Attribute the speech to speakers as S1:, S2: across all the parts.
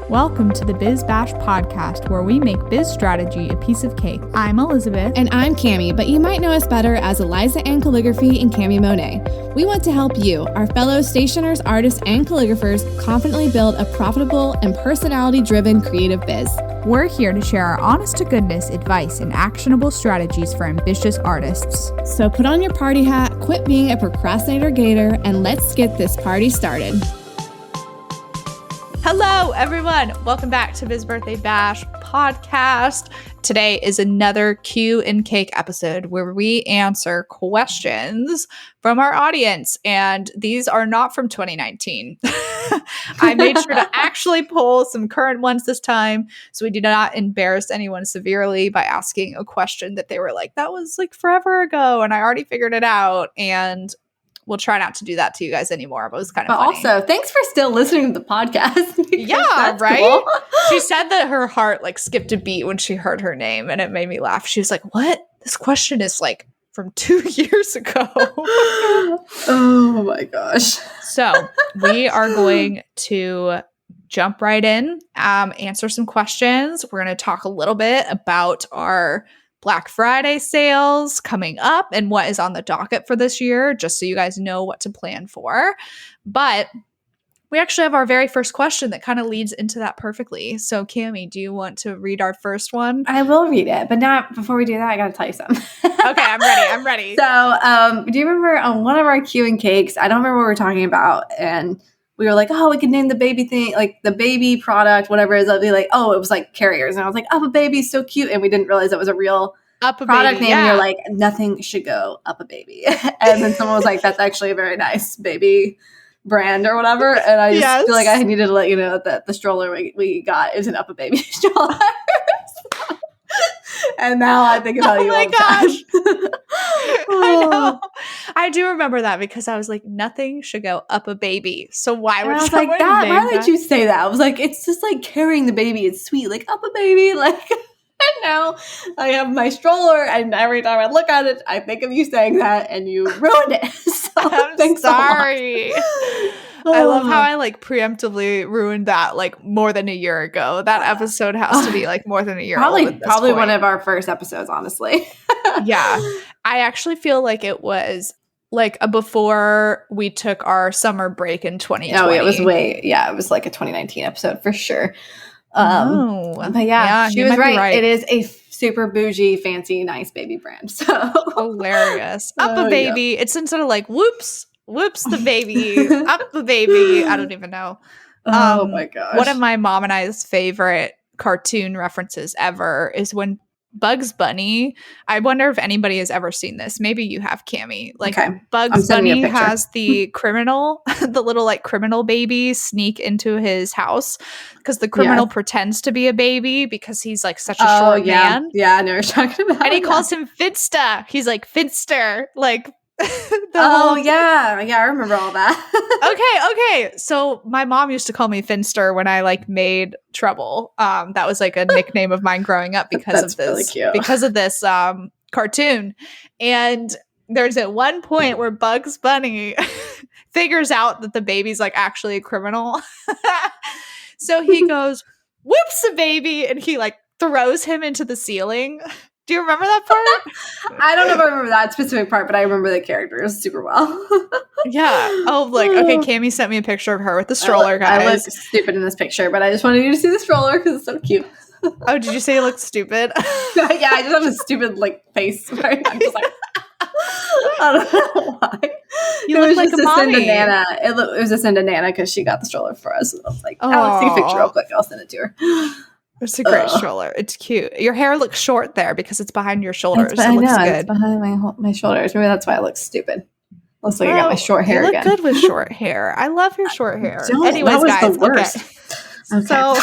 S1: Welcome to the Biz Bash podcast, where we make biz strategy a piece of cake. I'm Elisabeth.
S2: And I'm Cami, but you might know us better as Eliza and Calligraphy and Cami Monet. We want to help you, our fellow stationers, artists, and calligraphers, confidently build a profitable and personality-driven creative biz.
S1: We're here to share our honest-to-goodness advice and actionable strategies for ambitious artists.
S2: So put on your party hat, quit being a procrastinator gator, and let's get this party started.
S1: Hello, everyone. Welcome back to Biz Birthday Bash podcast. Today is another Q and Cake episode where we answer questions from our audience. And these are not from 2019. I made sure to actually pull some current ones this time so we do not embarrass anyone severely by asking a question that they were like, that was like forever ago and I already figured it out. And we'll try not to do that to you guys anymore, but it was kind of funny.
S3: Also, thanks for still listening to the podcast.
S1: Yeah, right?
S3: Cool.
S1: She said that her heart like skipped a beat when she heard her name, and it made me laugh. She was like, what? This question is like from 2 years ago.
S3: Oh my gosh.
S1: So we are going to jump right in, answer some questions. We're going to talk a little bit about our Black Friday sales coming up and what is on the docket for this year, just so you guys know what to plan for. But we actually have our very first question that kind of leads into that perfectly. So Cami, do you want to read our first one?
S3: I will read it, but not before we do that, I got to tell you something.
S1: Okay, I'm ready.
S3: So do you remember on one of our Q and Cakes, I don't remember what we were talking about, and we were like, oh, we could name the baby thing, like the baby product, whatever it is. I'd be like, oh, it was like carriers. And I was like, Up a Baby, so cute. And we didn't realize it was a real
S1: Up a
S3: product
S1: Baby,
S3: name.
S1: yeah.
S3: And you're like, nothing should go Up a Baby. And then someone was like, that's actually a very nice baby brand or whatever. And I just feel like I needed to let you know that the stroller we got is an Up a Baby stroller. And now I think about you all the time.
S1: I know. I do remember that because I was like, nothing should go up a baby. So why would someone
S3: like that?
S1: name
S3: Why would
S1: that?
S3: you say that? I was like, it's just like carrying the baby. It's sweet, like Up a Baby. Like, and now I have my stroller, and every time I look at it, I think of you saying that, and you ruined it. So
S1: I'm sorry. I love how I like preemptively ruined that like more than a year ago. That episode has to be like more than a year old at this
S3: probably
S1: point.
S3: one of our first episodes, honestly.
S1: Yeah. I actually feel like it was like before we took our summer break in 2020.
S3: Oh, it was it was like a 2019 episode for sure. But yeah, she was right. It is a super bougie, fancy, nice baby brand. So
S1: hilarious. Up a Baby. Yeah. It's instead of like whoops the baby, up the baby. I don't even know.
S3: Oh my gosh.
S1: One of my mom and I's favorite cartoon references ever is when Bugs Bunny, I wonder if anybody has ever seen this. Maybe you have, Cami. Like Bugs Bunny has the criminal, the little like criminal baby sneak into his house because the criminal pretends to be a baby because he's like such a short man.
S3: Yeah, I know what you're talking about.
S1: And he calls him Finsta. He's like Finster, like
S3: I remember all that.
S1: Okay. So my mom used to call me Finster when I like made trouble. That was like a nickname of mine growing up because of this. Really cute. Because of this cartoon. And there's at one point where Bugs Bunny figures out that the baby's like actually a criminal. So he goes, "Whoops, a baby," and he like throws him into the ceiling. Do you remember that part?
S3: I don't know if I remember that specific part, but I remember the characters super well.
S1: Yeah. Oh, like, okay, Cami sent me a picture of her with the stroller, guys.
S3: I look stupid in this picture, but I just wanted you to see the stroller because it's so cute.
S1: Oh, did you say you look stupid?
S3: Yeah, I just have a stupid, like, face. Right? I'm just like, I don't know why.
S1: You look like a mommy.
S3: It was a send to Nana because she got the stroller for us. And I was like, let's take a picture real quick. I'll send it to her.
S1: It's a great stroller. It's cute. Your hair looks short there because it's behind your shoulders. It looks good.
S3: It's behind my shoulders. Maybe that's why I look stupid. Looks like I got my short hair
S1: again. You look
S3: good
S1: with short hair. I love your short hair.
S3: Anyways, guys.
S1: Okay. So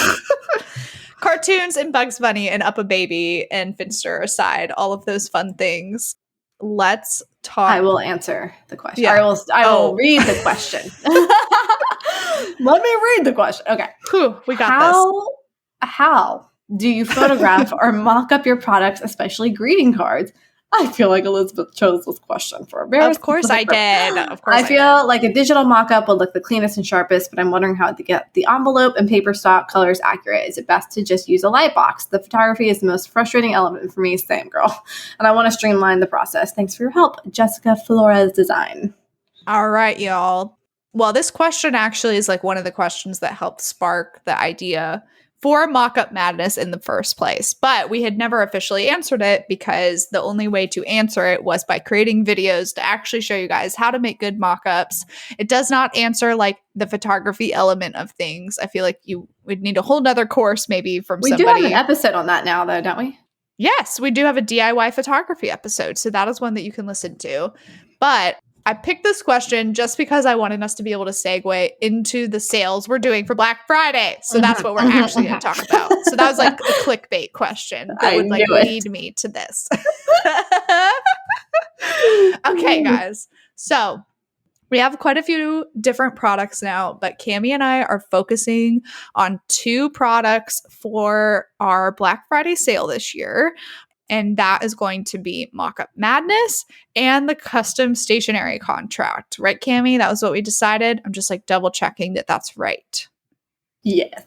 S1: cartoons and Bugs Bunny and Up a Baby and Finster aside, all of those fun things. Let's talk.
S3: I will answer the question.
S1: Yeah.
S3: I will read the question. Let me read the question. Okay.
S1: Whew, we got this.
S3: How do you photograph or mock up your products, especially greeting cards? I feel like Elisabeth chose this question for a very
S1: Of course I did. Of course
S3: I feel like a digital mock-up would look the cleanest and sharpest, but I'm wondering how to get the envelope and paper stock colors accurate. Is it best to just use a light box? The photography is the most frustrating element for me, same girl. And I want to streamline the process. Thanks for your help, Jessica Flores Design.
S1: All right, y'all. Well, this question actually is like one of the questions that helped spark the idea for Mock-Up Madness in the first place. But we had never officially answered it because the only way to answer it was by creating videos to actually show you guys how to make good mock-ups. It does not answer like the photography element of things. I feel like you would need a whole nother course maybe from somebody.
S3: We do have an episode on that now though, don't we?
S1: Yes, we do have a DIY photography episode. So that is one that you can listen to. But I picked this question just because I wanted us to be able to segue into the sales we're doing for Black Friday. So that's what we're actually going to talk about. So that was like a clickbait question that would like lead me to this. Okay, guys. So we have quite a few different products now, but Cami and I are focusing on 2 products for our Black Friday sale this year. And that is going to be Mock-Up Madness and the custom stationery contract. Right, Cami? That was what we decided. I'm just like double checking that that's right.
S3: Yes.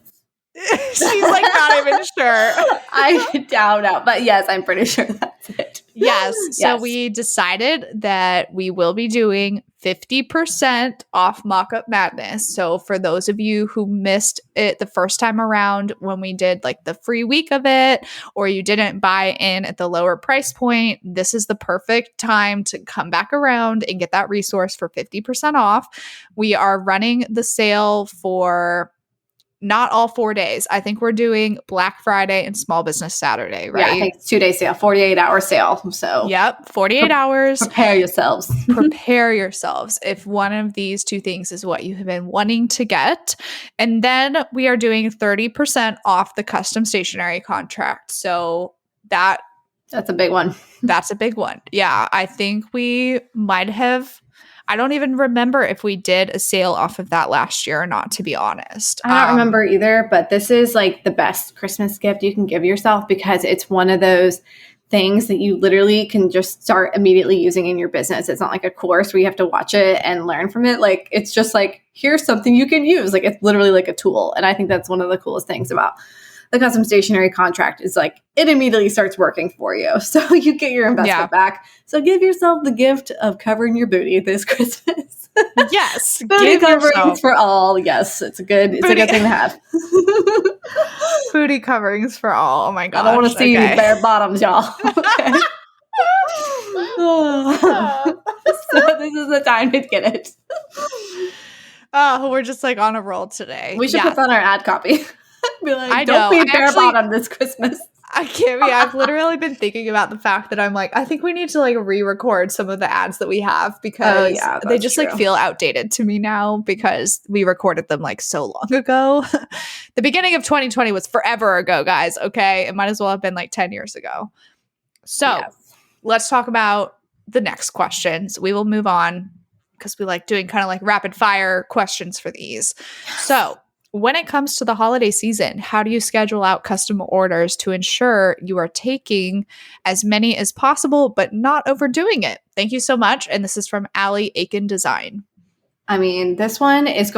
S1: She's like not even sure.
S3: I doubt out, but yes, I'm pretty sure that's it.
S1: Yes. So we decided that we will be doing 50% off Mock-Up Madness. So for those of you who missed it the first time around when we did like the free week of it, or you didn't buy in at the lower price point, this is the perfect time to come back around and get that resource for 50% off. We are running the sale for not all 4 days. I think we're doing Black Friday and Small Business Saturday, right?
S3: Yeah, I think it's 2-day sale, 48-hour sale. So
S1: yep, 48 hours.
S3: Prepare yourselves.
S1: Prepare yourselves if one of these 2 things is what you have been wanting to get. And then we are doing 30% off the custom stationery contract. So that's
S3: a big one.
S1: That's a big one. Yeah, I think we might have. I don't even remember if we did a sale off of that last year or not, to be honest.
S3: I don't remember either, but this is like the best Christmas gift you can give yourself because it's one of those things that you literally can just start immediately using in your business. It's not like a course where you have to watch it and learn from it. Like, it's just like, here's something you can use. Like, it's literally like a tool. And I think that's one of the coolest things about the custom stationery contract is like it immediately starts working for you. So you get your investment back. So give yourself the gift of covering your booty this Christmas.
S1: Yes.
S3: Booty coverings for all. Yes. It's a good thing to have.
S1: Booty coverings for all. Oh my gosh.
S3: I don't want to see you bare bottoms, y'all. Okay. So this is the time to get it.
S1: Oh, we're just like on a roll today.
S3: We should put that on our ad copy. Be like, don't be bare bottom this Christmas.
S1: I can't be. I've literally been thinking about the fact that I'm like, I think we need to like re-record some of the ads that we have because they just like feel outdated to me now because we recorded them like so long ago. The beginning of 2020 was forever ago, guys. Okay. It might as well have been like 10 years ago. So let's talk about the next questions. We will move on because we like doing kind of like rapid fire questions for these. So when it comes to the holiday season, how do you schedule out custom orders to ensure you are taking as many as possible, but not overdoing it? Thank you so much. And this is from Allie Aiken Design.
S3: I mean, this one is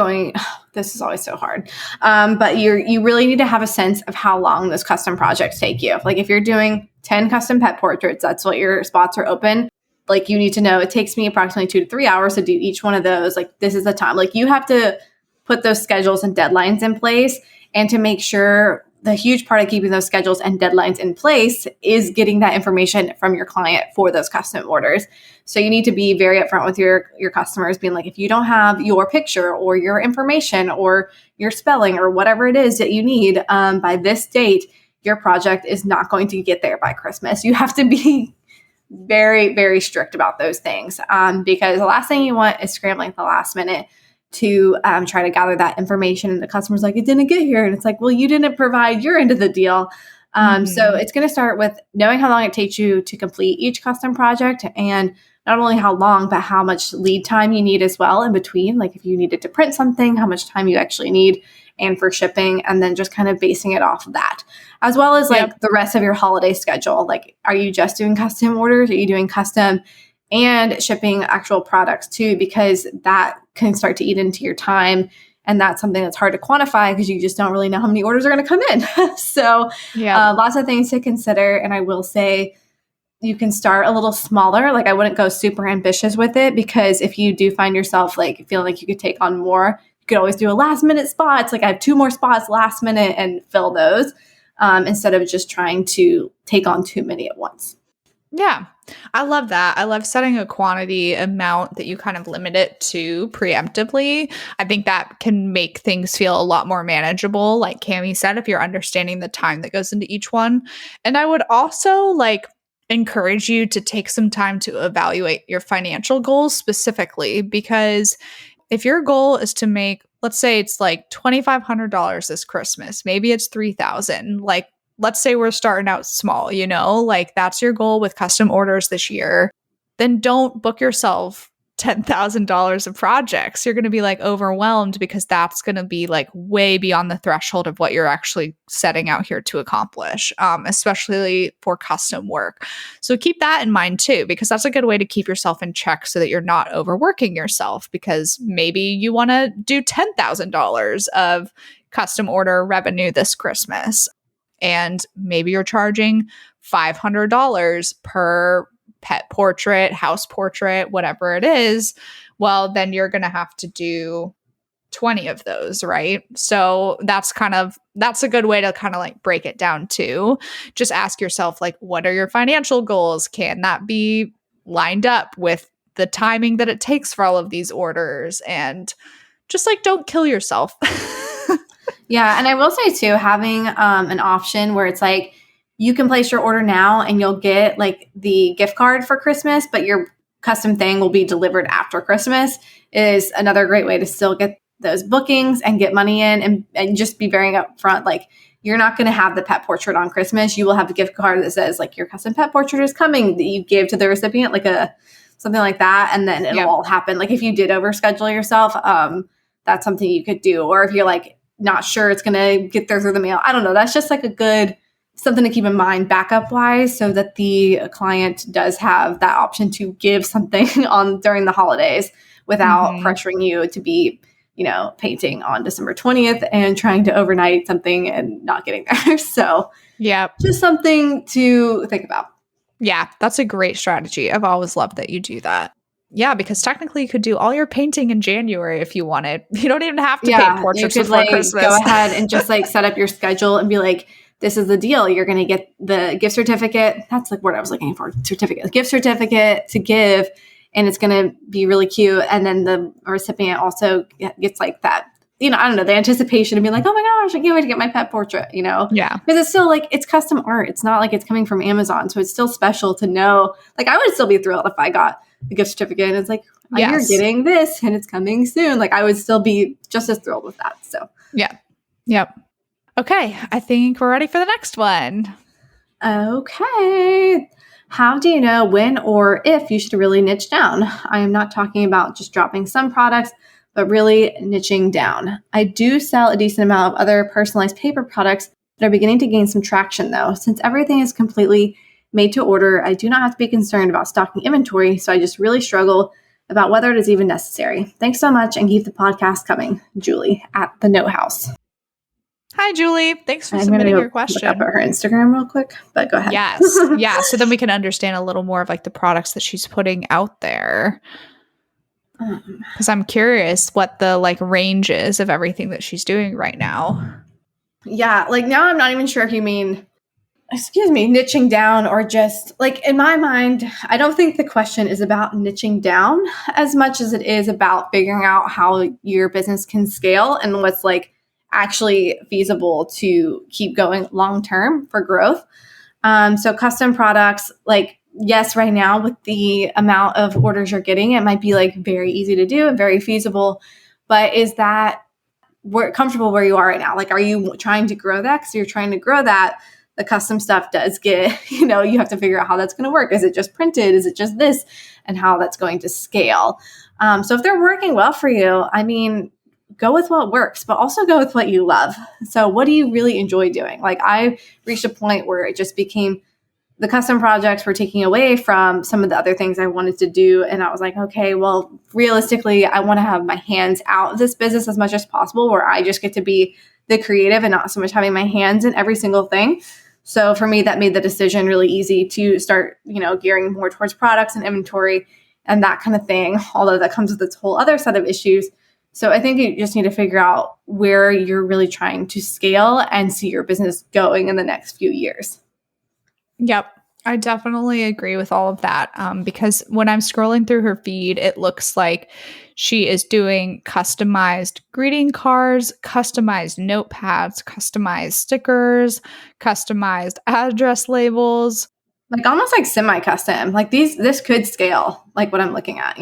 S3: this is always so hard. But you really need to have a sense of how long those custom projects take you. Like if you're doing 10 custom pet portraits, that's what your spots are open. Like you need to know it takes me approximately 2 to 3 hours to do each one of those. Like this is the time. Like you have to put those schedules and deadlines in place, and to make sure the huge part of keeping those schedules and deadlines in place is getting that information from your client for those custom orders. So you need to be very upfront with your customers, being like, if you don't have your picture or your information or your spelling or whatever it is that you need by this date, your project is not going to get there by Christmas. You have to be very, very strict about those things because the last thing you want is scrambling at the last minute to try to gather that information. And the customer's like, it didn't get here. And it's like, well, you didn't provide your end of the deal. So it's going to start with knowing how long it takes you to complete each custom project and not only how long, but how much lead time you need as well in between. Like if you needed to print something, how much time you actually need, and for shipping, and then just kind of basing it off of that, as well as like the rest of your holiday schedule. Like, are you just doing custom orders? Are you doing custom and shipping actual products too? Because that can start to eat into your time. And that's something that's hard to quantify because you just don't really know how many orders are going to come in. So lots of things to consider. And I will say you can start a little smaller. Like I wouldn't go super ambitious with it, because if you do find yourself like feeling like you could take on more, you could always do a last minute spots. Like I have 2 more spots last minute and fill those instead of just trying to take on too many at once.
S1: Yeah, I love that. I love setting a quantity amount that you kind of limit it to preemptively. I think that can make things feel a lot more manageable, like Cami said, if you're understanding the time that goes into each one. And I would also like encourage you to take some time to evaluate your financial goals specifically, because if your goal is to make, let's say it's like $2,500 this Christmas, maybe it's $3,000, like let's say we're starting out small, you know, like that's your goal with custom orders this year, then don't book yourself $10,000 of projects. You're going to be like overwhelmed because that's going to be like way beyond the threshold of what you're actually setting out here to accomplish, especially for custom work. So keep that in mind too, because that's a good way to keep yourself in check so that you're not overworking yourself, because maybe you want to do $10,000 of custom order revenue this Christmas. And maybe you're charging $500 per pet portrait, house portrait, whatever it is. Well, then you're going to have to do 20 of those, right? So that's a good way to kind of like break it down too. Just ask yourself, like, what are your financial goals? Can that be lined up with the timing that it takes for all of these orders? And just like, don't kill yourself.
S3: Yeah. And I will say too, having an option where it's like, you can place your order now and you'll get like the gift card for Christmas, but your custom thing will be delivered after Christmas is another great way to still get those bookings and get money in, and just be very upfront. Like, you're not going to have the pet portrait on Christmas. You will have the gift card that says like your custom pet portrait is coming that you give to the recipient, like something like that. And then it'll all happen. Like if you did overschedule yourself, that's something you could do. Or if you're like not sure it's going to get there through the mail, I don't know. That's just like a good something to keep in mind backup wise, so that the client does have that option to give something on during the holidays without pressuring you to be, you know, painting on December 20th and trying to overnight something and not getting there. So
S1: yeah,
S3: just something to think about.
S1: Yeah, that's a great strategy. I've always loved that you do that. Yeah, because technically you could do all your painting in January if you wanted. You don't even have to paint portraits
S3: you could
S1: before Christmas.
S3: Go ahead and just like set up your schedule and be like, this is the deal. You're going to get the gift certificate. That's like what I was looking for. Certificate, gift certificate to give. And it's going to be really cute. And then the recipient also gets like that, you know, I don't know, the anticipation of being like, oh my gosh, I can't wait to get my pet portrait, you know? Yeah. Because it's still like, it's custom art. It's not like it's coming from Amazon. So it's still special to know. Like, I would still be thrilled if I got the gift certificate and it's like, you're getting this and it's coming soon. Like, I would still be just as thrilled with that. So
S1: yeah. Yep. Okay. I think we're ready for the next one.
S3: Okay. How do you know when or if you should really niche down? I am not talking about just dropping some products, but really niching down. I do sell a decent amount of other personalized paper products that are beginning to gain some traction though. Since everything is completely made to order, I do not have to be concerned about stocking inventory, so I just really struggle about whether it is even necessary. Thanks so much and keep the podcast coming. Julie at the Note House.
S1: Hi, Julie. Thanks for submitting your question.
S3: Look up at her Instagram real quick, but go ahead.
S1: Yes. Yeah. So then we can understand a little more of like the products that she's putting out there. Because I'm curious what the like range is of everything that she's doing right now.
S3: Yeah. Like now I'm not even sure if you mean, niching down or just like in my mind, I don't think the question is about niching down as much as it is about figuring out how your business can scale and what's like actually feasible to keep going long-term for growth. So custom products, like, yes, right now with the amount of orders you're getting, it might be like very easy to do and very feasible, but is that comfortable where you are right now? Like, are you trying to grow that? Because you're trying to grow that, the custom stuff does get, you have to figure out how that's going to work. Is it just printed? Is it just this? And how that's going to scale. So if they're working well for you, I mean, go with what works, but also go with what you love. So what do you really enjoy doing? Like I reached a point where it just became the custom projects were taking away from some of the other things I wanted to do. And I was like, okay, well, realistically, I want to have my hands out of this business as much as possible, where I just get to be the creative and not so much having my hands in every single thing. So for me, that made the decision really easy to start, gearing more towards products and inventory and that kind of thing, although that comes with its whole other set of issues. So I think you just need to figure out where you're really trying to scale and see your business going in the next few years.
S1: Yep. I definitely agree with all of that because when I'm scrolling through her feed, it looks like she is doing customized greeting cards, customized notepads, customized stickers, customized address labels.
S3: Like almost like semi-custom. Like this could scale, like what I'm looking at,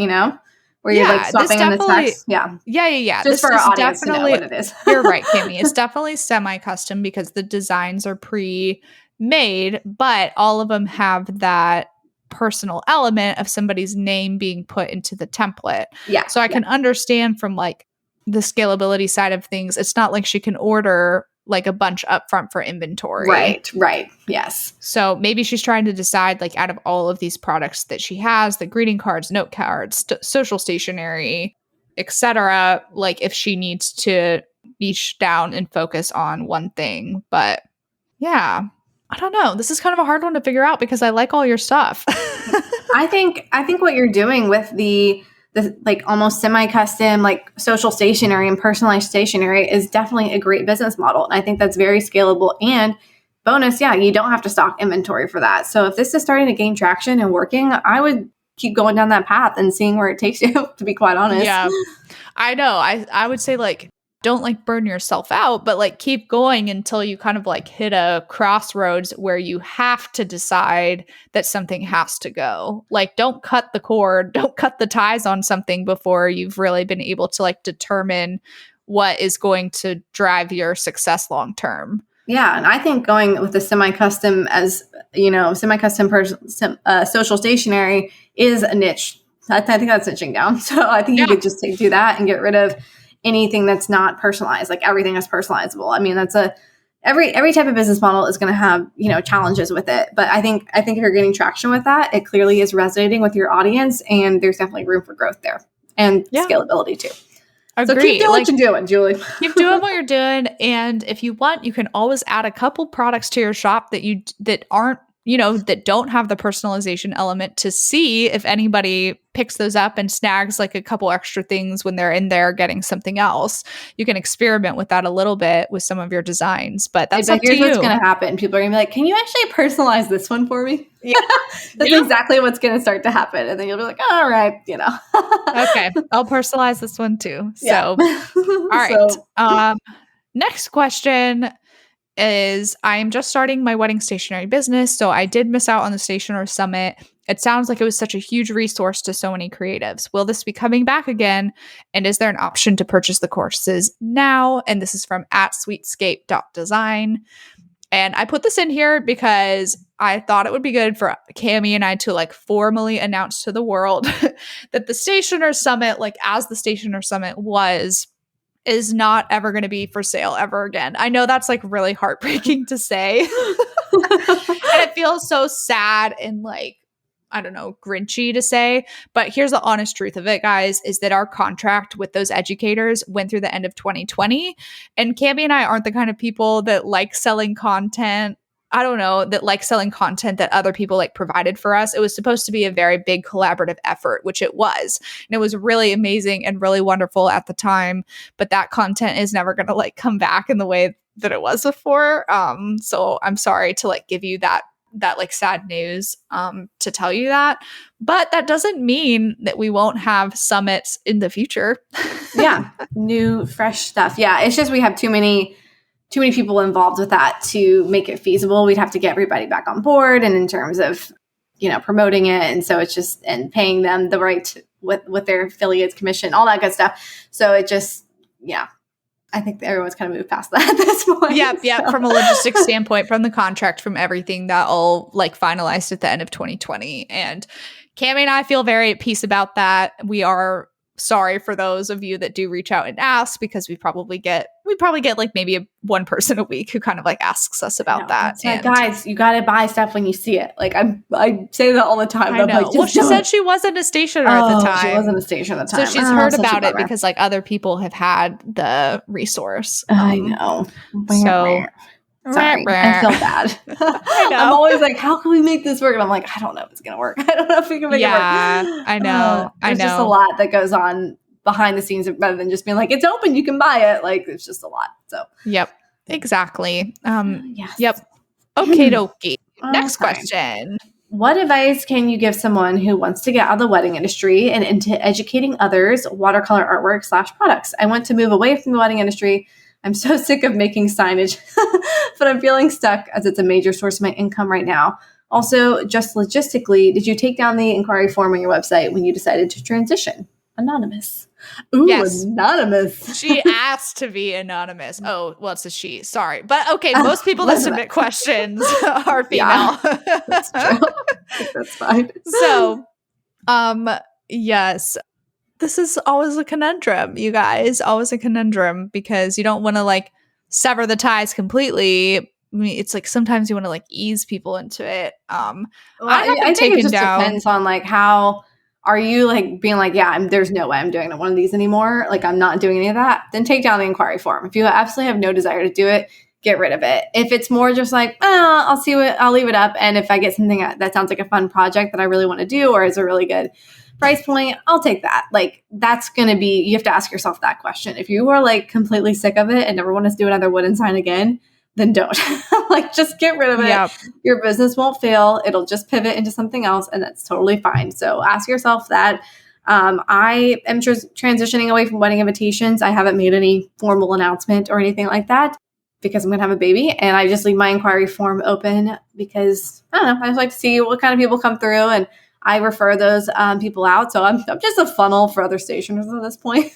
S3: where you're like swapping in the text. Yeah.
S1: Yeah.
S3: Just for our audience to know what it is.
S1: You're right, Cami. It's definitely semi-custom because the designs are pre-made, but all of them have that personal element of somebody's name being put into the template.
S3: Yeah.
S1: So I can understand from like the scalability side of things. It's not like she can order like a bunch upfront for inventory.
S3: Right. Yes.
S1: So maybe she's trying to decide like out of all of these products that she has, the greeting cards, note cards, social stationery, etc., like if she needs to niche down and focus on one thing. But yeah, I don't know. This is kind of a hard one to figure out because I like all your stuff.
S3: I think what you're doing with the like almost semi-custom like social stationery and personalized stationery is definitely a great business model. And I think that's very scalable. And bonus, you don't have to stock inventory for that. So if this is starting to gain traction and working, I would keep going down that path and seeing where it takes you, to be quite honest.
S1: Yeah, I know. I would say like, don't like burn yourself out, but like keep going until you kind of like hit a crossroads where you have to decide that something has to go. Like don't cut the cord, don't cut the ties on something before you've really been able to like determine what is going to drive your success long term.
S3: Yeah, and I think going with the semi-custom as, social stationery is a niche. I think that's niching down. So I think you could just do that and get rid of anything that's not personalized. Like everything is personalizable. I mean, that's every type of business model is going to have, challenges with it. But I think if you're getting traction with that, it clearly is resonating with your audience and there's definitely room for growth there and scalability too.
S1: Agreed.
S3: So keep doing what you're doing, Julie.
S1: Keep doing what you're doing. And if you want, you can always add a couple products to your shop that aren't, that don't have the personalization element to see if anybody picks those up and snags like a couple extra things when they're in there getting something else. You can experiment with that a little bit with some of your designs, but that's up to you.
S3: Here's what's going to happen. People are going to be like, can you actually personalize this one for me?
S1: Yeah.
S3: That's exactly what's going to start to happen. And then you'll be like, all right,
S1: Okay. I'll personalize this one too. So, all right. Next question is I am just starting my wedding stationery business, so I did miss out on the Stationer Summit. It sounds like it was such a huge resource to so many creatives. Will this be coming back again? And is there an option to purchase the courses now? And this is from @sweetscape.design. And I put this in here because I thought it would be good for Cami and I to like formally announce to the world that the Stationer Summit, like as the Stationer Summit is not ever going to be for sale ever again. I know that's like really heartbreaking to say. And it feels so sad and like, I don't know, grinchy to say. But here's the honest truth of it, guys, is that our contract with those educators went through the end of 2020. And Cami and I aren't the kind of people that like selling content. I don't know, that like selling content that other people like provided for us. It was supposed to be a very big collaborative effort, which it was. And it was really amazing and really wonderful at the time. But that content is never going to like come back in the way that it was before. So I'm sorry to like give you that like sad news to tell you that. But that doesn't mean that we won't have summits in the future.
S3: Yeah. New, fresh stuff. Yeah. It's just we have too many people involved with that to make it feasible. We'd have to get everybody back on board and in terms of, promoting it. And so it's just, and paying them the right with their affiliates commission, all that good stuff. So it just, I think everyone's kind of moved past that at this point.
S1: Yep.
S3: So.
S1: From a logistics standpoint, from the contract, from everything that all like finalized at the end of 2020. And Cami and I feel very at peace about that. We are sorry for those of you that do reach out and ask, because we probably get like maybe one person a week who kind of like asks us about that.
S3: Like, guys, you got to buy stuff when you see it. Like I say that all the time.
S1: I know.
S3: Like,
S1: well, she said she wasn't a stationer at the time.
S3: She wasn't a stationer at the time.
S1: So she's heard about it because like other people have had the resource.
S3: I know.
S1: So
S3: sorry, I feel bad. I'm always like, how can we make this work? And I'm like, I don't know if it's gonna work. I don't know if we can make it work.
S1: I know.
S3: There's just a lot that goes on behind the scenes rather than just being like, it's open, you can buy it. Like, it's just a lot. So
S1: yep, exactly.
S3: Yes.
S1: Yep. Okay, dokie. Next question.
S3: What advice can you give someone who wants to get out of the wedding industry and into educating others watercolor artwork / products? I want to move away from the wedding industry. I'm so sick of making signage, but I'm feeling stuck as it's a major source of my income right now. Also, just logistically, did you take down the inquiry form on your website when you decided to transition? Anonymous. Ooh, yes. Anonymous.
S1: She asked to be anonymous. Oh, well, it's a she. Sorry. But okay, most people that submit questions are female.
S3: Yeah, that's true. That's fine.
S1: So, yes. This is always a conundrum, you guys. Always a conundrum, because you don't want to like sever the ties completely. I mean, it's like sometimes you want to like ease people into it.
S3: I think it just depends on like how are you like being like, yeah, there's no way I'm doing one of these anymore. Like I'm not doing any of that. Then take down the inquiry form. If you absolutely have no desire to do it, get rid of it. If it's more just like, I'll leave it up. And if I get something that sounds like a fun project that I really want to do or is a really good price point, I'll take that. Like that's going to be, you have to ask yourself that question. If you are like completely sick of it and never want to do another wooden sign again, then don't. Like just get rid of it. Yep. Your business won't fail. It'll just pivot into something else and that's totally fine. So ask yourself that. I am transitioning away from wedding invitations. I haven't made any formal announcement or anything like that because I'm going to have a baby, and I just leave my inquiry form open because I don't know. I just like to see what kind of people come through, and I refer those people out. So I'm just a funnel for other stationers at this point,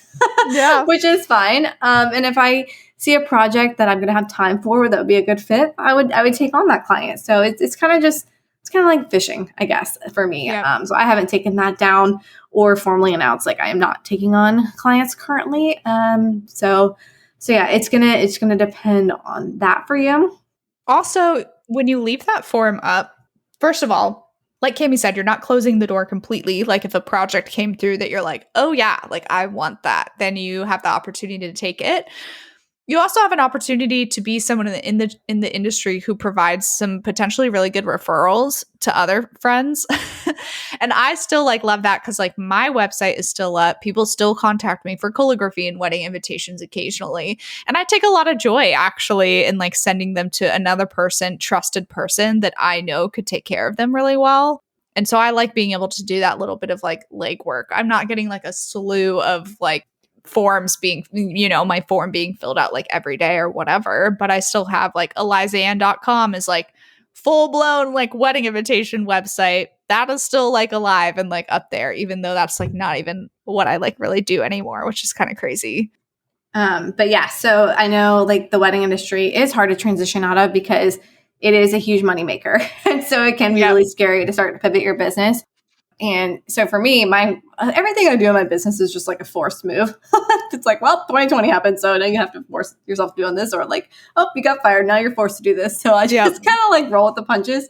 S3: yeah, which is fine. And if I see a project that I'm going to have time for that would be a good fit, I would take on that client. So it's kind of just, it's kind of like fishing, I guess, for me. Yeah. So I haven't taken that down or formally announced, like I am not taking on clients currently. So yeah, it's gonna depend on that for you.
S1: Also, when you leave that form up, first of all, like Cami said, you're not closing the door completely. Like if a project came through that you're like, oh yeah, like I want that, then you have the opportunity to take it. You also have an opportunity to be someone in the industry who provides some potentially really good referrals to other friends. And I still like love that because like my website is still up. People still contact me for calligraphy and wedding invitations occasionally. And I take a lot of joy actually in like sending them to another trusted person that I know could take care of them really well. And so I like being able to do that little bit of like legwork. I'm not getting like a slew of like forms being, my form being filled out like every day or whatever, but I still have like elisaann.com is like full blown like wedding invitation website that is still like alive and like up there, even though that's like not even what I like really do anymore, which is kind of crazy.
S3: But yeah, so I know like the wedding industry is hard to transition out of because it is a huge moneymaker. And so it can be really scary to start to pivot your business. And so for me, everything I do in my business is just like a forced move. It's like, well, 2020 happened, so now you have to force yourself doing this, or like, oh, you got fired, now you're forced to do this. So I just kind of like roll with the punches.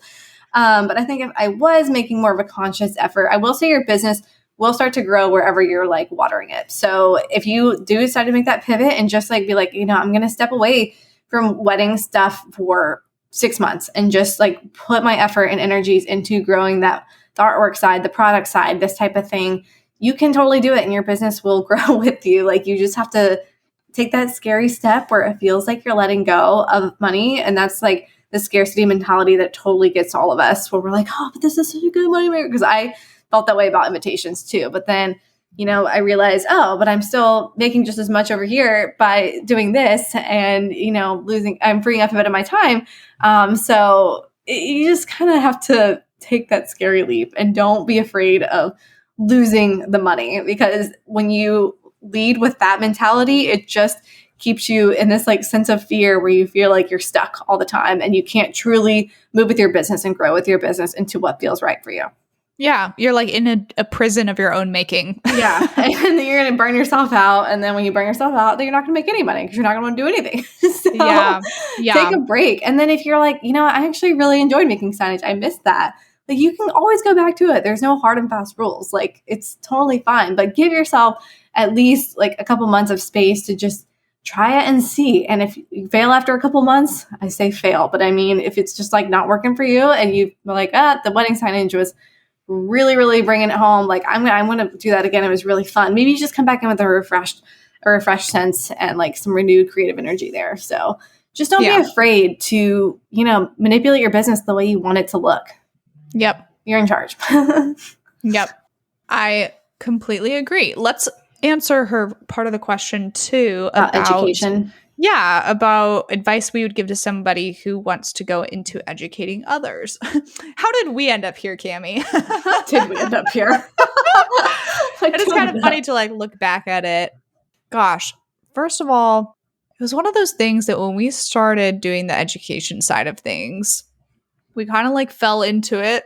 S3: But I think if I was making more of a conscious effort, I will say your business will start to grow wherever you're like watering it. So if you do decide to make that pivot and just like be like, I'm going to step away from wedding stuff for 6 months and just like put my effort and energies into growing the artwork side, the product side, this type of thing, you can totally do it and your business will grow with you. Like you just have to take that scary step where it feels like you're letting go of money. And that's like the scarcity mentality that totally gets all of us where we're like, oh, but this is such a good money maker. Because I felt that way about invitations too. But then, I realized, oh, but I'm still making just as much over here by doing this and, I'm freeing up a bit of my time. So you just kind of have to take that scary leap and don't be afraid of losing the money, because when you lead with that mentality, it just keeps you in this like sense of fear where you feel like you're stuck all the time and you can't truly move with your business and grow with your business into what feels right for you.
S1: Yeah, you're like in a prison of your own making.
S3: Yeah, and then you're going to burn yourself out. And then when you burn yourself out, then you're not going to make any money because you're not going to want to do anything. So take a break. And then if you're like, you know, I actually really enjoyed making signage. I missed that. Like you can always go back to it. There's no hard and fast rules. Like it's totally fine. But give yourself at least like a couple months of space to just try it and see. And if you fail after a couple months, I say fail. But I mean, if it's just like not working for you and you like, the wedding signage was really, really bringing it home. Like I'm going to do that again. It was really fun. Maybe you just come back in with a refreshed sense and like some renewed creative energy there. So just don't be afraid to, you know, manipulate your business the way you want it to look.
S1: Yep.
S3: You're in charge.
S1: Yep. I completely agree. Let's answer her part of the question too about
S3: education.
S1: Yeah, about advice we would give to somebody who wants to go into educating others. How did we end up here, Cami?
S3: How did we end up here?
S1: It's kind of funny to like look back at it. Gosh, first of all, it was one of those things that when we started doing the education side of things, we kind of like fell into it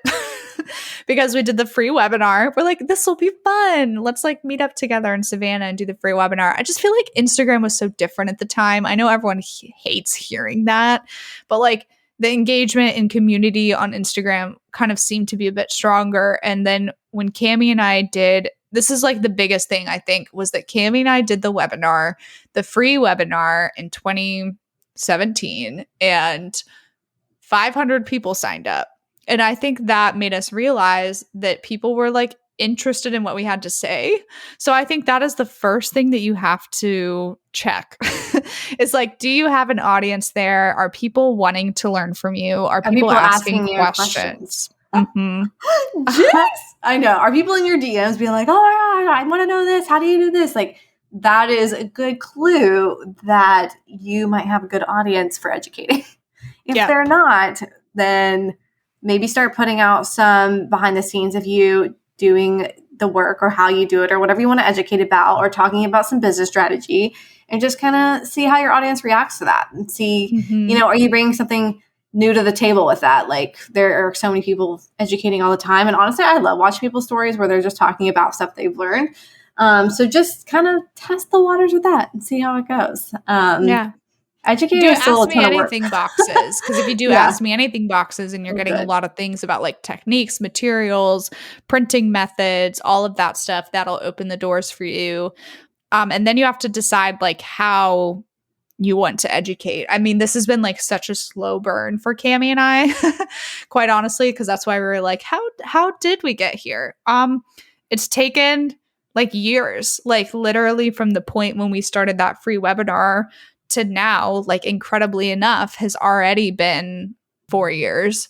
S1: because we did the free webinar. We're like, this will be fun. Let's like meet up together in Savannah and do the free webinar. I just feel like Instagram was so different at the time. I know everyone hates hearing that, but like the engagement and community on Instagram kind of seemed to be a bit stronger. And then when Cami and I did, this is like the biggest thing I think was that Cami and I did the webinar, the free webinar in 2017, and 500 people signed up. And I think that made us realize that people were like interested in what we had to say. So I think that is the first thing that you have to check. It's like, do you have an audience there? Are people wanting to learn from you? Are people asking questions? Mm-hmm.
S3: Yes. I know. Are people in your DMs being like, oh my God, I want to know this. How do you do this? Like that is a good clue that you might have a good audience for educating. If they're not, then maybe start putting out some behind the scenes of you doing the work or how you do it or whatever you want to educate about or talking about some business strategy and just kind of see how your audience reacts to that and see, you know, are you bringing something new to the table with that? Like there are so many people educating all the time. And honestly, I love watching people's stories where they're just talking about stuff they've learned. So just kind of test the waters with that and see how it goes. Educating is still a ton of work.
S1: Ask me anything boxes, because if you do ask me anything boxes and you're getting a lot of things about like techniques, materials, printing methods, all of that stuff, that'll open the doors for you. And then you have to decide like how you want to educate. I mean, this has been like such a slow burn for Cami and I, quite honestly, because that's why we were like, how did we get here? It's taken like years, like literally from the point when we started that free webinar to now, like incredibly enough, has already been 4 years.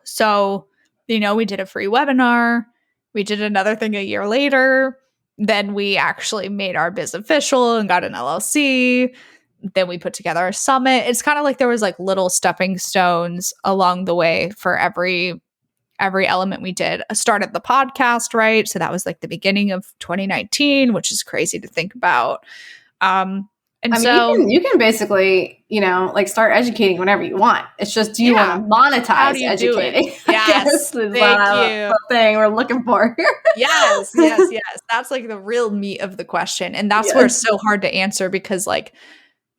S1: So, you know, we did a free webinar. We did another thing a year later. Then we actually made our biz official and got an LLC. Then we put together a summit. It's kind of like there was like little stepping stones along the way for every element we did. I started the podcast, right? So that was like the beginning of 2019, which is crazy to think about.
S3: You can basically, you know, like start educating whenever you want. It's just, do you want to monetize educating?
S1: Yes. Thank you.
S3: The thing we're looking for.
S1: Yes. That's like the real meat of the question. And that's where it's so hard to answer because like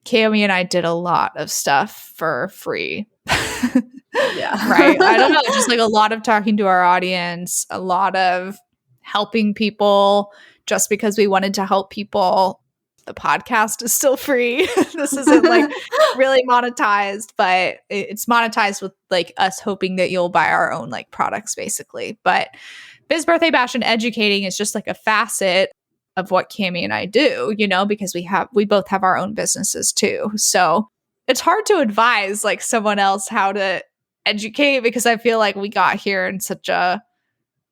S1: Cami and I did a lot of stuff for free. Right. I don't know. Just like a lot of talking to our audience, a lot of helping people just because we wanted to help people. The podcast is still free. This isn't like really monetized, but it's monetized with like us hoping that you'll buy our own like products basically. But Biz Birthday Bash and educating is just like a facet of what Cami and I do, you know, because we both have our own businesses too. So it's hard to advise like someone else how to educate because I feel like we got here in such a,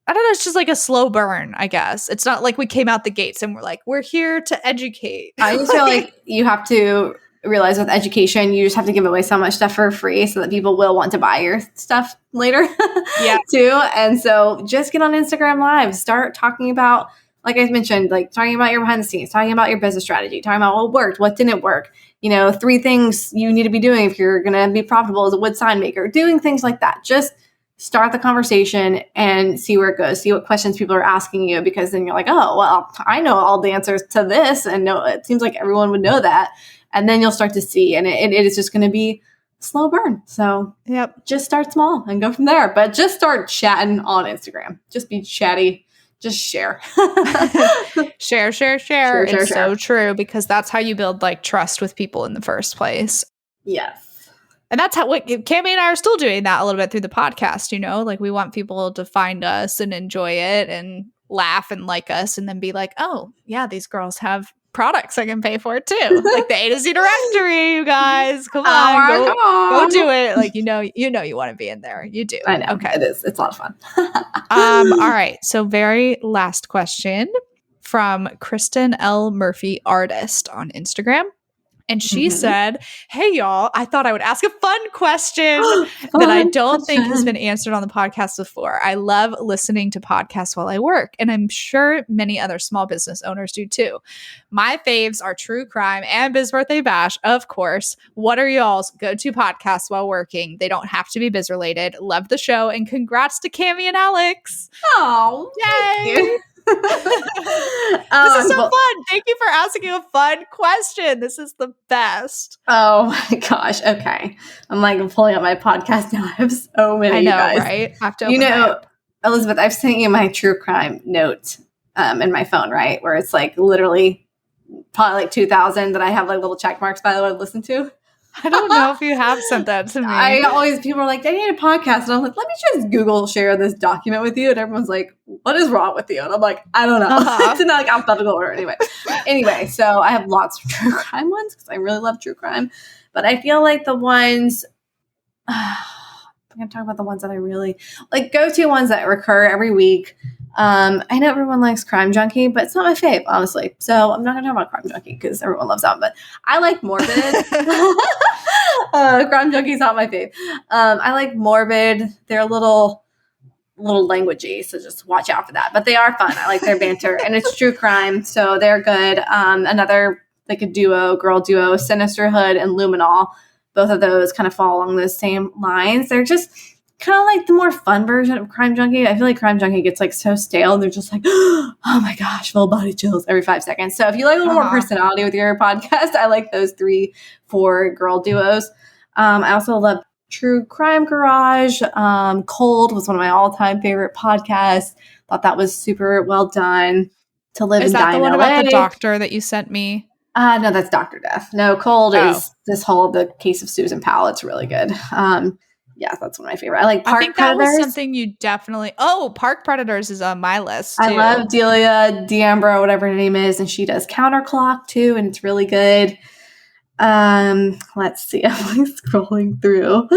S1: I don't know, it's just like a slow burn, I guess. It's not like we came out the gates and we're like, we're here to educate.
S3: I just feel like you have to realize with education, you just have to give away so much stuff for free so that people will want to buy your stuff later too. And so just get on Instagram Live, start talking about, like I mentioned, like talking about your behind the scenes, talking about your business strategy, talking about what worked, what didn't work. 3 things you need to be doing if you're going to be profitable as a wood sign maker, doing things like that. Just start the conversation and see where it goes, see what questions people are asking you, because then you're like, oh, well, I know all the answers to this. And no, it seems like everyone would know that. And then you'll start to see, and it is just going to be a slow burn. So just start small and go from there. But just start chatting on Instagram. Just be chatty. Just share.
S1: Share. It's so true, because that's how you build like trust with people in the first place.
S3: Yes.
S1: And that's what Cami and I are still doing that a little bit through the podcast, like we want people to find us and enjoy it and laugh and like us, and then be like, oh yeah, these girls have products I can pay for too. Like the A to Z directory, you guys. Come on, go do it. Like, you want to be in there. You do.
S3: I know.
S1: Okay.
S3: It is. It's a lot of fun.
S1: All right. So very last question from Kristen L. Murphy Artist on Instagram. And she said, hey, y'all, I thought I would ask a fun question that I don't think has been answered on the podcast before. I love listening to podcasts while I work, and I'm sure many other small business owners do too. My faves are True Crime and Biz Birthday Bash, of course. What are y'all's go-to podcasts while working? They don't have to be biz related. Love the show, and congrats to Cami and Alex.
S3: Oh,
S1: yay! This is so fun. Thank you for asking a fun question. This is the best.
S3: Oh my gosh. Okay. I'm like pulling up my podcast now. I have so many.
S1: I know,
S3: guys.
S1: Right? I have to open
S3: Elisabeth, I've sent you my true crime note in my phone, right? Where it's like literally probably like 2,000 that I have like little check marks by the way to listen to.
S1: I don't know if you have sent that to me.
S3: People are like, I need a podcast. And I'm like, let me just Google share this document with you. And everyone's like, what is wrong with you? And I'm like, I don't know. It's in like alphabetical order anyway. So I have lots of true crime ones because I really love true crime. But I feel like the ones, I'm going to talk about the ones that I really like, go-to ones that recur every week. I know everyone likes Crime Junkie, but it's not my fave, honestly. So I'm not going to talk about Crime Junkie because everyone loves that. But I like Morbid. Crime Junkie's not my fave. I like Morbid. They're a little languagey, so just watch out for that. But they are fun. I like their banter, and it's true crime, so they're good. Another like a girl duo, Sinisterhood and Luminol. Both of those kind of fall along those same lines. They're just kind of like the more fun version of Crime Junkie. I feel like Crime Junkie gets like so stale. They're just like, oh my gosh, full body chills every 5 seconds. So if you like a little more personality with your podcast, I like those 3-4 girl duos. I also love True Crime Garage. Cold was one of my all-time favorite podcasts. Thought that was super well done. To Live and Die in LA. Is that the one about
S1: the doctor that you sent me?
S3: No, that's Dr. Death. No, Cold is the case of Susan Powell. It's really good. Yeah, that's one of my favorite. I like Park Predators. That was
S1: something you definitely... Oh, Park Predators is on my list, too.
S3: I love Delia D'Ambro, whatever her name is, and she does Counterclock, too, and it's really good. Let's see. I'm like scrolling through.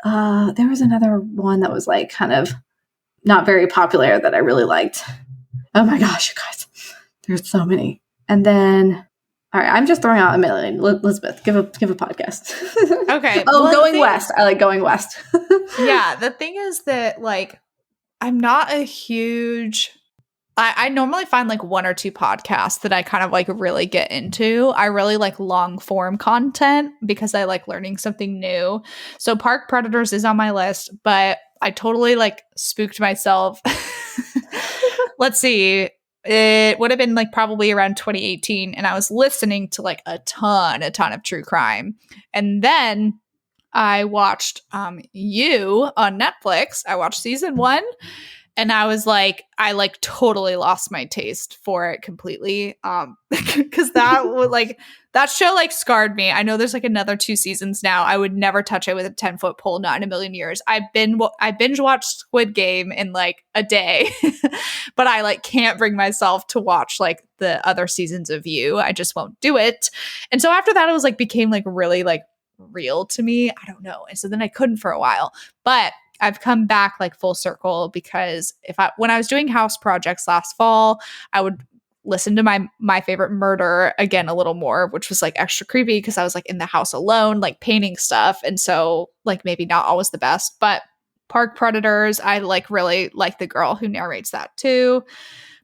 S3: There was another one that was like kind of not very popular that I really liked. Oh my gosh, you guys. There's so many. And then... All right, I'm just throwing out a million. Elisabeth, give a podcast.
S1: Okay.
S3: Going West. I like Going West.
S1: Yeah, the thing is that like I'm not a huge. I normally find like 1 or 2 podcasts that I kind of like really get into. I really like long form content because I like learning something new. So Park Predators is on my list, but I totally like spooked myself. Let's see. It would have been like probably around 2018, and I was listening to like a ton of true crime. And then I watched You on Netflix. I watched season 1, and I was like, I like totally lost my taste for it completely. Because that show like scarred me. I know there's like another 2 seasons now. I would never touch it with a 10-foot pole, not in a million years. I binge watched Squid Game in like a day, but I like can't bring myself to watch like the other seasons of You. I just won't do it. And so after that, it was like became like really like real to me. I don't know. And so then I couldn't for a while, but I've come back like full circle because when I was doing house projects last fall, I would listen to my favorite murder again a little more, which was like extra creepy because I was like in the house alone, like painting stuff. And so like maybe not always the best, but Park Predators, I like really like the girl who narrates that too.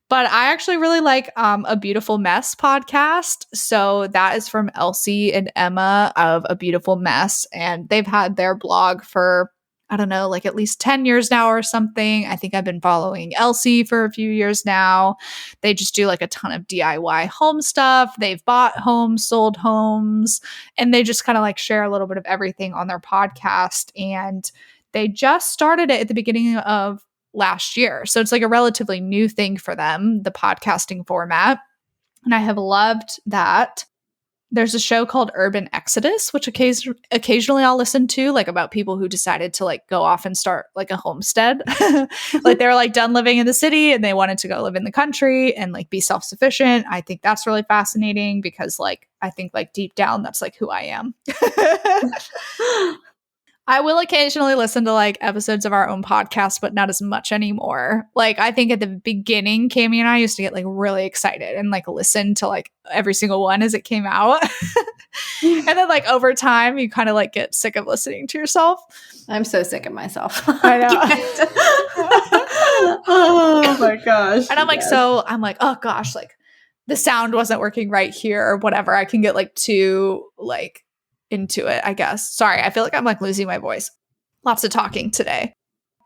S1: But I actually really like A Beautiful Mess podcast. So that is from Elsie and Emma of A Beautiful Mess. And they've had their blog for, I don't know, like at least 10 years now or something. I think I've been following Elsie for a few years now. They just do like a ton of DIY home stuff. They've bought homes, sold homes, and they just kind of like share a little bit of everything on their podcast. And they just started it at the beginning of last year. So it's like a relatively new thing for them, the podcasting format. And I have loved that. There's a show called Urban Exodus, which occasionally I'll listen to, like about people who decided to like go off and start like a homestead. Like they were like done living in the city and they wanted to go live in the country and like be self-sufficient. I think that's really fascinating because like I think like deep down that's like who I am. I will occasionally listen to like episodes of our own podcast, but not as much anymore. Like I think at the beginning, Cami and I used to get like really excited and like listen to like every single one as it came out. And then like over time, you kind of like get sick of listening to yourself.
S3: I'm so sick of myself.
S1: I know.
S3: Oh my gosh.
S1: And I'm like, so I'm like, oh gosh, like the sound wasn't working right here or whatever. I can get like too like into it, I guess. Sorry, I feel like I'm like losing my voice. Lots of talking today.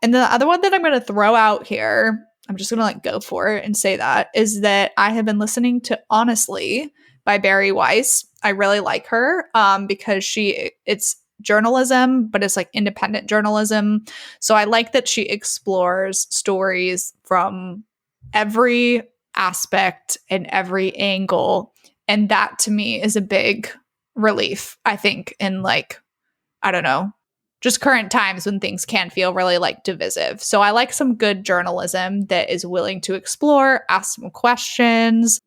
S1: And the other one that I'm going to throw out here, I'm just going to like go for it and say that, is that I have been listening to Honestly by Barry Weiss. I really like her because it's journalism, but it's like independent journalism. So I like that she explores stories from every aspect and every angle. And that to me is a big relief, I think, in like, I don't know, just current times when things can feel really like divisive. So I like some good journalism that is willing to explore, ask some questions,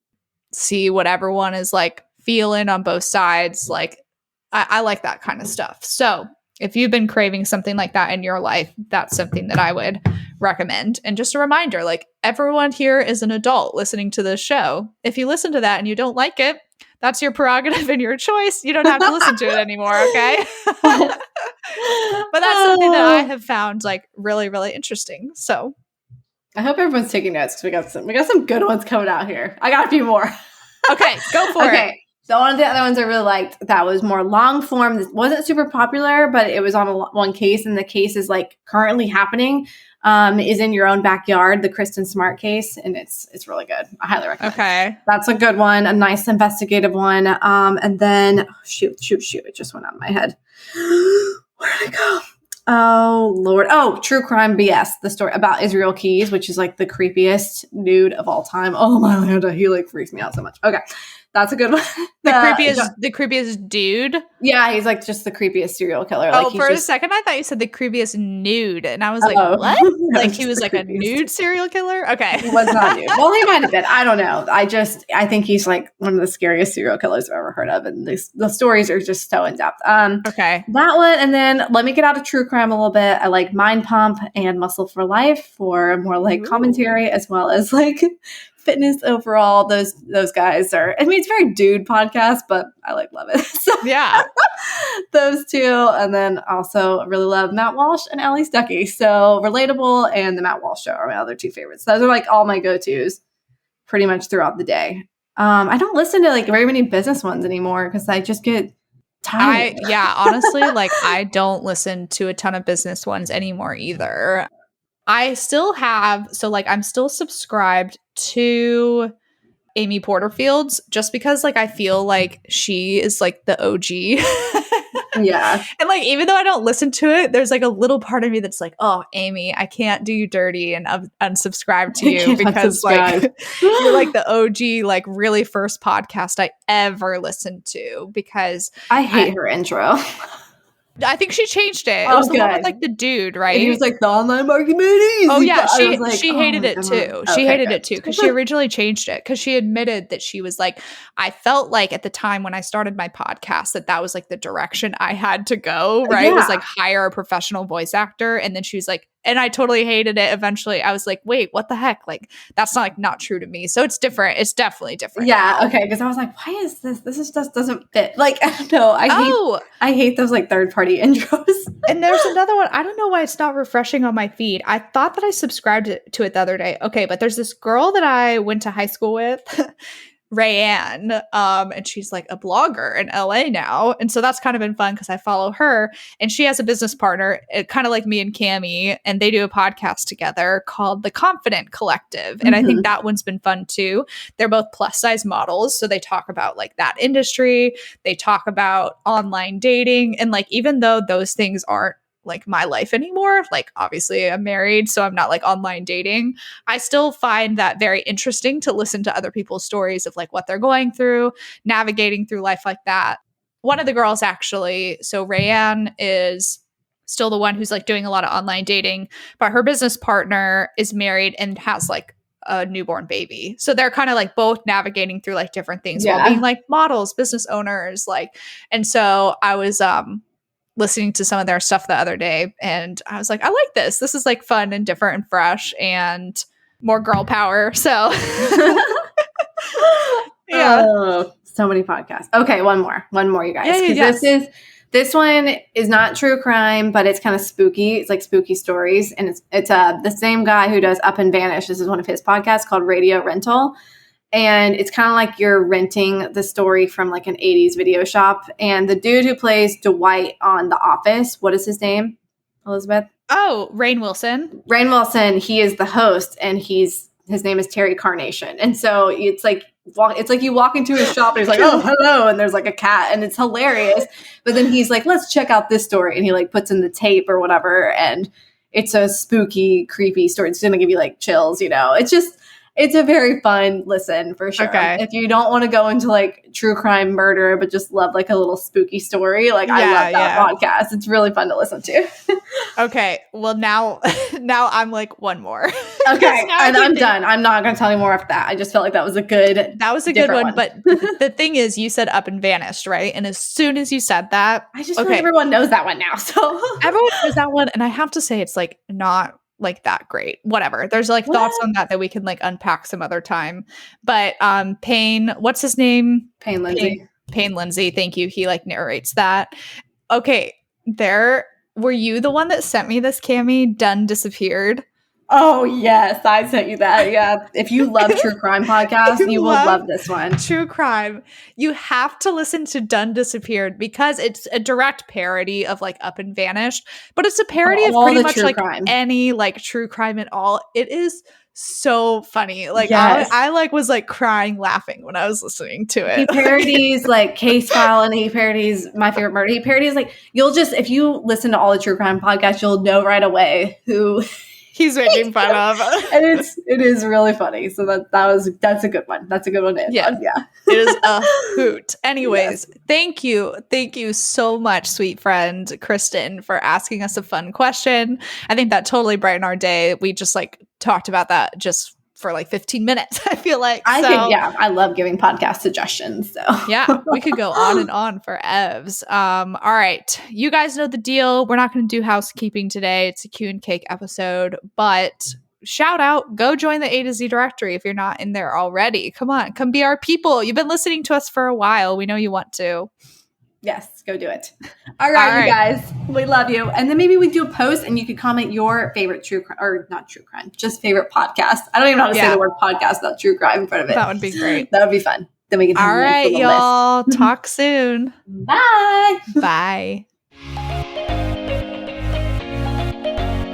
S1: see what everyone is like feeling on both sides. Like I like that kind of stuff. So if you've been craving something like that in your life, that's something that I would recommend. And just a reminder, like everyone here is an adult listening to this show. If you listen to that and you don't like it, that's your prerogative and your choice. You don't have to listen to it anymore, okay? But that's something that I have found like really, really interesting. So
S3: I hope everyone's taking notes because we got some good ones coming out here. I got a few more.
S1: Okay, go for it.
S3: So one of the other ones I really liked that was more long form. This wasn't super popular, but it was on one case, and the case is like currently happening. Is In Your Own Backyard, the Kristen Smart case, and it's really good. I highly recommend.
S1: Okay,
S3: that's a good one, a nice investigative one. And then shoot, it just went out of my head. Where did it go? Oh Lord! Oh, True Crime BS, the story about Israel Keys, which is like the creepiest dude of all time. Oh my Lanta, he like freaks me out so much. Okay. That's a good one.
S1: The creepiest dude?
S3: Yeah, he's like just the creepiest serial killer.
S1: Like, for a second, I thought you said the creepiest nude. And I was like, what? Like he was like a nude serial killer? Okay.
S3: He was not nude. Well, he might have been. I don't know. I think he's like one of the scariest serial killers I've ever heard of. And the stories are just so in depth.
S1: Okay.
S3: That one. And then let me get out of true crime a little bit. I like Mind Pump and Muscle for Life for more like commentary as well as like fitness overall. Those guys are, I mean, it's very dude podcast, but I love it. So
S1: yeah,
S3: those two. And then also really love Matt Walsh and Ellie Stuckey. So Relatable and the Matt Walsh Show are my other two favorites. Those are like all my go-tos pretty much throughout the day. I don't listen to like very many business ones anymore because I just get tired.
S1: Honestly, like I don't listen to a ton of business ones anymore either. I still have, so like I'm still subscribed to Amy Porterfield's just because like I feel like she is like the OG.
S3: Yeah.
S1: And like even though I don't listen to it, there's like a little part of me that's like, oh, Amy, I can't do you dirty and unsubscribe to you because like you're like the OG, like really first podcast I ever listened to because
S3: I hate her intro.
S1: I think she changed it. It was the one with like the dude, right?
S3: And he was like the online marketing made easy.
S1: Oh yeah, she hated it too. She hated it too because she originally changed it because she admitted that she was like, I felt like at the time when I started my podcast that was like the direction I had to go. Right, it was like hire a professional voice actor, and then she was like, and I totally hated it. Eventually I was like, wait, what the heck? Like, that's not like not true to me. So it's different. It's definitely different.
S3: Yeah.
S1: now.
S3: Okay. Because I was like, why is this? This is just doesn't fit. Like, I don't know. I hate those like third party intros.
S1: And there's another one. I don't know why it's not refreshing on my feed. I thought that I subscribed to it the other day. Okay. But there's this girl that I went to high school with, Rayanne, and she's like a blogger in LA now. And so that's kind of been fun because I follow her, and she has a business partner, kind of like me and Cami, and they do a podcast together called The Confident Collective. And I think that one's been fun too. They're both plus size models. So they talk about like that industry. They talk about online dating. And like, even though those things aren't like my life anymore, like obviously I'm married, so I'm not like online dating, I still find that very interesting to listen to other people's stories of like what they're going through, navigating through life like that. One of the girls actually, so Rayanne is still the one who's like doing a lot of online dating, but her business partner is married and has like a newborn baby. So they're kind of like both navigating through like different things while being like models, business owners, like, and so I was listening to some of their stuff the other day, and I was like, I like this. This is like fun and different and fresh and more girl power. So yeah.
S3: Oh, so many podcasts. Okay, one more, you guys.
S1: Yeah.
S3: This one is not true crime, but it's kind of spooky. It's like spooky stories, and it's the same guy who does Up and Vanish. This is one of his podcasts called Radio Rental. And it's kind of like you're renting the story from like an 80s video shop. And the dude who plays Dwight on The Office, what is his name, Elisabeth?
S1: Oh, Rainn Wilson.
S3: Rainn Wilson, he is the host, and his name is Terry Carnation. And so it's like you walk into his shop and he's like, oh, hello. And there's like a cat, and it's hilarious. But then he's like, let's check out this story. And he like puts in the tape or whatever. And it's a spooky, creepy story. It's going to give you like chills, you know, it's a very fun listen for sure.
S1: Okay.
S3: If you don't want to go into like true crime murder, but just love like a little spooky story, like I love that podcast. It's really fun to listen to.
S1: Okay. Well, now I'm like one more.
S3: Okay. And I'm done. I'm not going to tell you more after that. I just felt like that was a good one.
S1: But the thing is, you said Up and Vanished, right? And as soon as you said that,
S3: I just feel like everyone knows that one now. So
S1: everyone knows that one. And I have to say, it's like not like that great. Whatever. There's like thoughts on that we can like unpack some other time. But Payne, what's his name?
S3: Payne Lindsay.
S1: Payne Lindsay. Thank you. He like narrates that. Okay. Were you the one that sent me this, Cami? Done Disappeared.
S3: Oh, yes. I sent you that. Yeah. If you love true crime podcasts, you will love this one.
S1: True crime. You have to listen to Done Disappeared because it's a direct parody of like Up and Vanished, but it's a parody of pretty much like any like true crime at all. It is so funny. Like I like was like crying laughing when I was listening to it.
S3: He parodies like Case File, and he parodies My Favorite Murder. He parodies like, if you listen to all the true crime podcasts, you'll know right away who
S1: he's making fun of.
S3: And it is really funny. So that's a good one. That's a good one to end on. Yeah.
S1: It is a hoot. Anyways, Thank you. Thank you so much, sweet friend Kristen, for asking us a fun question. I think that totally brightened our day. We just like talked about that just for like 15 minutes, I feel like.
S3: I love giving podcast suggestions. So
S1: yeah, we could go on and on for evs. All right. You guys know the deal. We're not going to do housekeeping today. It's a Q and Cake episode, but shout out, go join the A to Z directory if you're not in there already. Come on, come be our people. You've been listening to us for a while. We know you want to.
S3: Yes, go do it. All right, you guys, we love you. And then maybe we do a post and you could comment your favorite just favorite podcast. I don't even know how to say the word podcast without true crime in front of it.
S1: That would be great.
S3: That would be fun. Then we can have
S1: all right, y'all. Talk soon.
S3: Bye.
S1: Bye.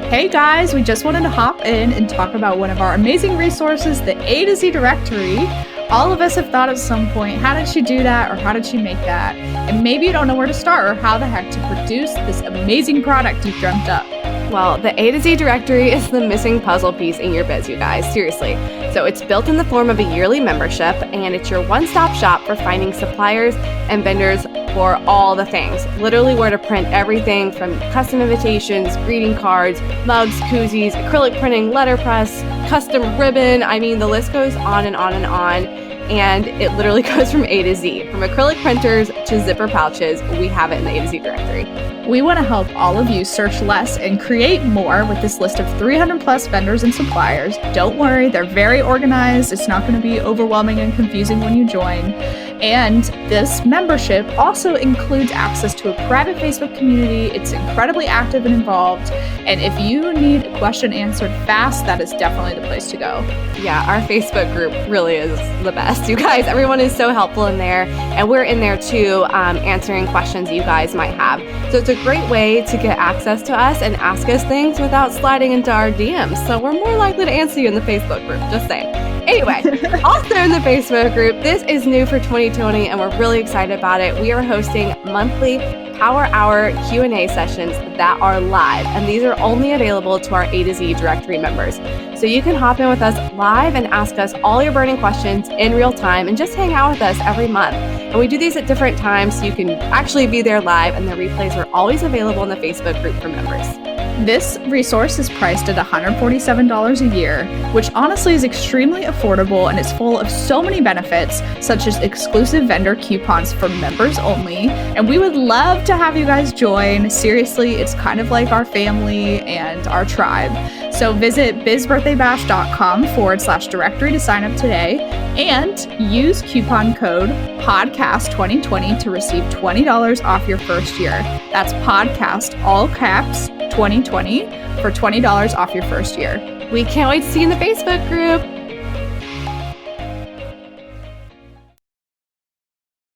S1: Hey guys, we just wanted to hop in and talk about one of our amazing resources, the A to Z directory. All of us have thought at some point, how did she do that, or how did she make that? And maybe you don't know where to start or how the heck to produce this amazing product you've dreamt up.
S2: Well, the A to Z directory is the missing puzzle piece in your biz, you guys, seriously. So it's built in the form of a yearly membership, and it's your one-stop shop for finding suppliers and vendors for all the things. Literally where to print everything from custom invitations, greeting cards, mugs, koozies, acrylic printing, letterpress, custom ribbon. I mean, the list goes on and on and on.
S4: and it literally goes from A to Z. From acrylic printers to zipper pouches, we have it in the A to Z directory.
S1: We want to help all of you search less and create more with this list of 300 plus vendors and suppliers. Don't worry, they're very organized. It's not going to be overwhelming and confusing when you join. And this membership also includes access to a private Facebook community. It's incredibly active and involved. And if you need a question answered fast, that is definitely the place to go.
S4: Yeah, our Facebook group really is the best. You guys, everyone is so helpful in there. And we're in there too, answering questions you guys might have. So it's a great way to get access to us and ask us things without sliding into our DMs. So we're more likely to answer you in the Facebook group, just saying. Anyway, also in the Facebook group, this is new for 2020 and we're really excited about it. We are hosting monthly Power Hour Q&A sessions that are live, and these are only available to our A to Z directory members. So you can hop in with us live and ask us all your burning questions in real time and just hang out with us every month. And we do these at different times so you can actually be there live, and the replays are always available in the Facebook group for members.
S1: This resource is priced at $147 a year, which honestly is extremely affordable and is full of so many benefits, such as exclusive vendor coupons for members only. And we would love to have you guys join. Seriously, it's kind of like our family and our tribe. So visit bizbirthdaybash.com/directory to sign up today and use coupon code podcast2020 to receive $20 off your first year. That's podcast, all caps, 2020 for $20 off your first year.
S4: We can't wait to see you in the Facebook group.